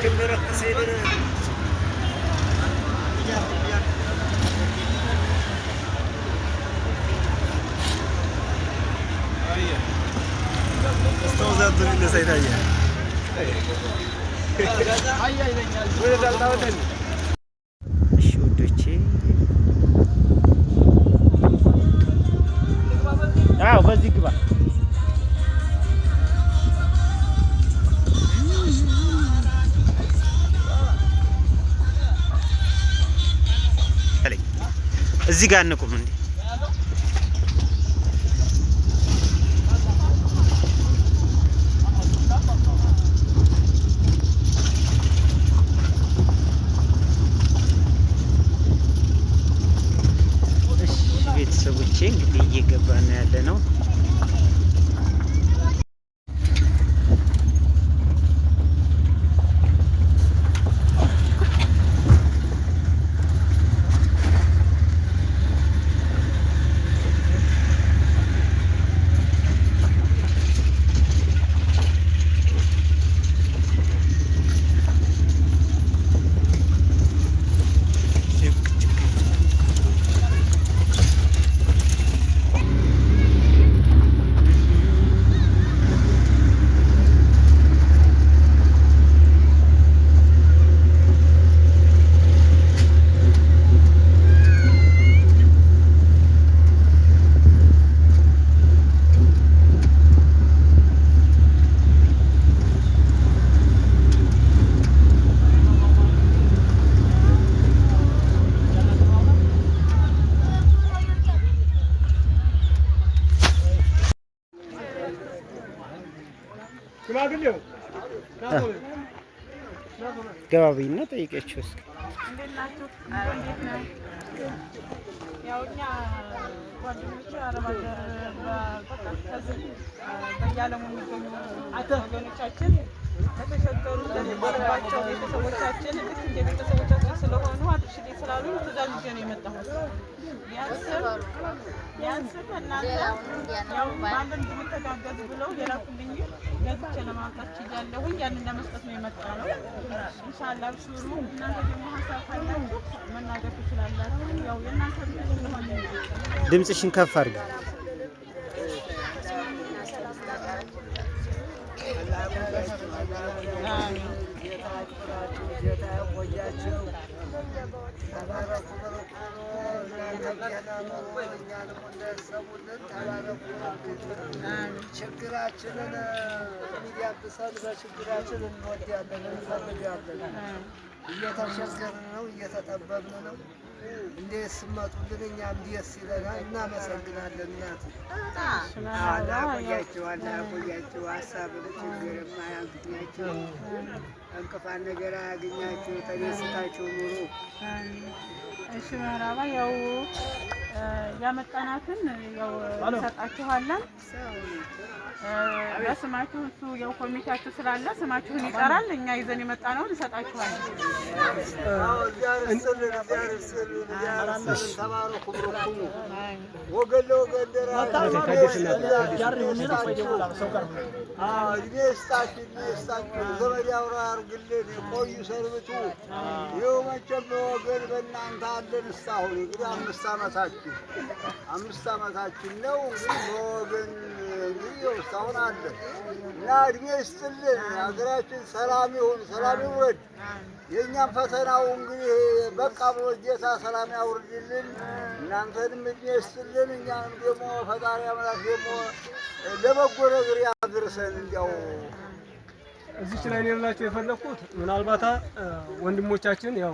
Estamos dando linda essa ideia. Ai ai ai. Vou dar tá outro. Shoot. Ah, o basic ba. እዚህ ጋር እንቁም እንዴ እሺ ቤተሰቦቼ እንግዲህ እየገባን ያለ ነው ገባቢና ጠይቀችው እስኪ እንደናችሁ እንዴት ነው ያውኛ ጓደኞቼ አረብ ሀገር በያለሙ የሚገኙ ወገኖቻችን ከተሸገሩ ለባቸው ቤተሰቦቻችን ልክ እንደ ቤተሰቦቻችን ስለሆኑ አድርሽልኝ ስላሉ ትእዛዝ ይዤ ነው የመጣሁት ያንስም እናንተ ያው ባለን እንድንተጋገዝ ብለው የላኩልኝ ገዝቼ ለማምጣት ችያለሁኝ ያንን ለመስጠት ነው የመጣነው ኢንሻአላህ ብሽሩ እናንተ ደግሞ ሀሳብ ካላችሁ መናገር ትችላላችሁ ያው የእናንተ ስለሆነ ድምጽሽን ከፍ አድርጊ ችግራችንን እንዲያብሰን በችግራችን እንወዳለን እንፈልጋለን እየተሸገርን ነው እየተጠበብን ነው እንዴት ስመጡልን እኛም ደስ ይለናል እናመሰግናለን እናት አላቆያችሁ ሀሳብን ችግርም አያግኛችሁ እንቅፋት ነገር አያግኛችሁ ተደስታችሁ ኑሩ እሺ መራባ ያው ያመጣናትን ያው እንሰጣችኋለን በስማችሁ እሱ ያው ኮሚቴያችሁ ስላለ ስማችሁን ይጠራል እኛ ይዘን የመጣነው እንሰጣችኋለን ተባረኩ ብሩኩ ወገን ለወገን ዘመድ ያውራ ያርግልን ቆዩ ሰርብቱ ይኸው መቼም ወገን በእናንተ አለን እስካሁን እንግዲህ 5 ዓመታችን ነው እንግዲህ በወገን እንግዲህ እስካሁን አለ እና እድሜ ይስጥልን ሀገራችን ሰላም ይሁን ሰላም ይውረድ የእኛም ፈተናው እንግዲህ በቃ ብሎ ጌታ ሰላም ያውርድልን እናንተንም እድሜ ይስጥልን እኛንም ደግሞ ፈጣሪ አምላክ ደግሞ ለበጎ ነገር ያድርሰን እንዲያው እዚች ላይ ነው የፈለኩት ምናልባት ወንድሞቻችን ያው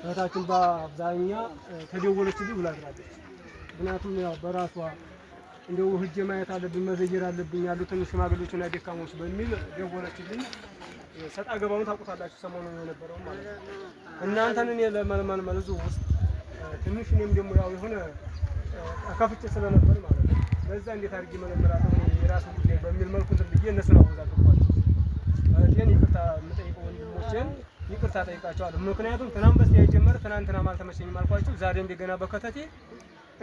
እህታችን በአብዛኛው ተደወለችልኝ ብላለች ምክንያቱም ያው በራሷ እንደው ህጅ ማየት አለብኝ መዘየር አለብኝ ያሉትን ሽማግሌዎችና ደካሞች በሚል ደወለችልኝ ሰጣ ገባውን ታውቁታላችሁ ሰሞኑን የነበረው ማለት እናንተን እኔ ለመልመል እዚሁ ውስጥ ትንሽ እኔም ደግሞ ያው የሆነ ከፍቼ ስለነበር ማለት ነው በዛ እንዴት አድርጌ መለመላው የራሱ ጉዳይ በሚል መልኩ ዝብዬ እነሱን አወዛግባቸው እኔ ይቅርታ የምጠይቀው ወንድሞቼን ይቅርታ ጠይቃቸዋለሁ ምክንያቱም ትናንት በስቲያ የጀመረ ትናንትና ማልተመቸኝም አልኳቸው ዛሬ እንደገና በከተቴ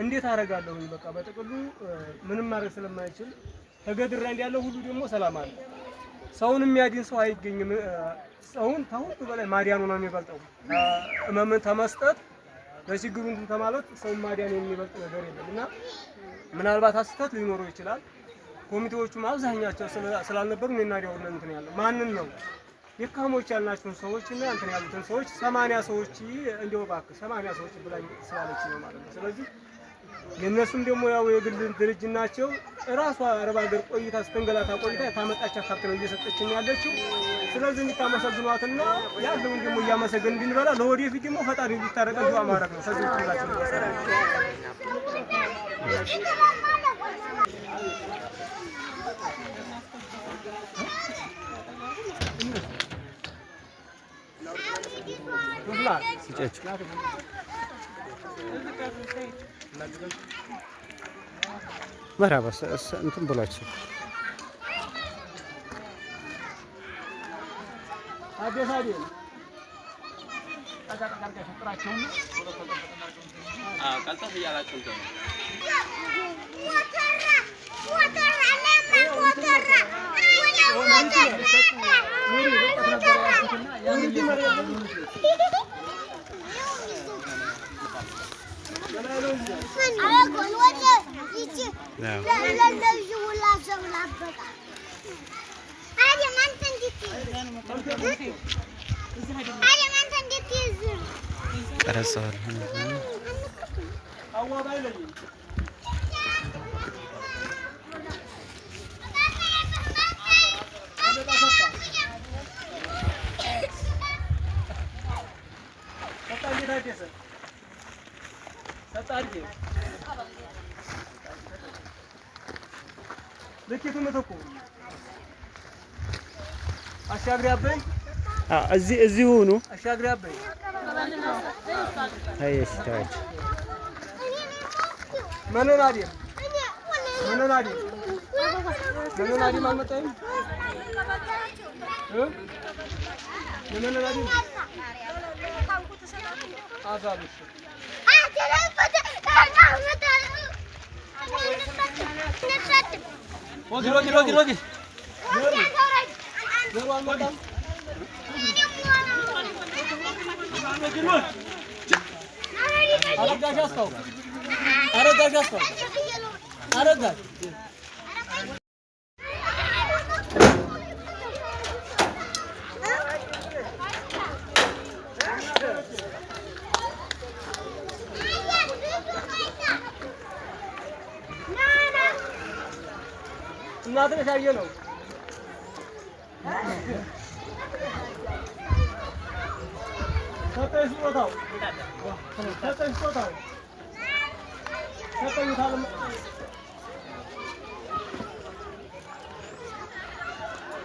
እንዴት አደርጋለሁኝ በቃ በጥቅሉ ምንም ማድረግ ስለማይችል ተገድራ እንዲያለው ሁሉ ደግሞ ሰላም አለ ሰውን የሚያድን ሰው አይገኝም። ሰውን ከሁሉ በላይ ማዳኑ ነው የሚበልጠው። ህመምን ተመስጠት በችግሩ እንትን ተማለት ሰውን ማዳን የሚበልጥ ነገር የለም እና ምናልባት ሐሰት ሊኖረው ይችላል። ኮሚቴዎቹም አብዛኛቸው ስላልነበሩ እኔና ዲያውና እንትን ያለው ማንን ነው የካሞች ያልናቸውን ሰዎች እና እንትን ያሉትን ሰዎች 80 ሰዎች እንደው እባክህ 80 ሰዎች ብላኝ ስላለች ነው ማለት ነው። ስለዚህ የነሱም ደግሞ ያው የግል ድርጅት ናቸው። ራሷ አረብ ሀገር ቆይታ ስተንገላታ ቆይታ ታመጣቻት ሀብት ነው እየሰጠችን ያለችው። ስለዚህ እንድታመሰግኗትና ያለውን ደግሞ እያመሰገን እንድንበላ ለወደፊት ደግሞ ፈጣሪ እንዲታረቀን ዱዓ ማድረግ ነው። ሰዎች ሁላችን مرحبا انتم بلاችሁ አዲስ አዲስ ቀልጠፍ እያላችሁ ነው ልኬቱ መተኮ አሻግሪ አበይ እዚህ ሆኑ አሻግሪ አበይ አይሽ ታች መነናዲ መነናዲ ማመጣኝ መነናዲ አዛብሽ ሎጊ አረጋሽ እናትሽ ያየ ነው ሰጠኝ ስጦታው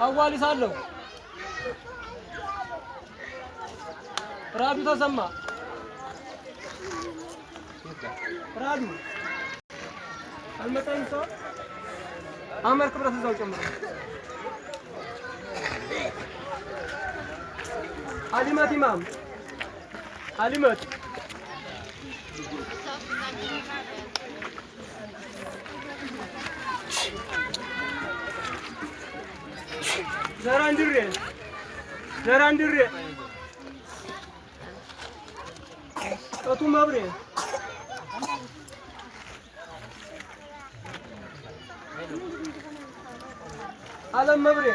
አዋሊሳለሁ ራዱ ተሰማ ራዱ አልመጣም ሰው አመር ክብረት እዛው ጨምሮ አሊመት ኢማም አሊመት ዘራንድሬ እቱ መብሬ አለም መብሬ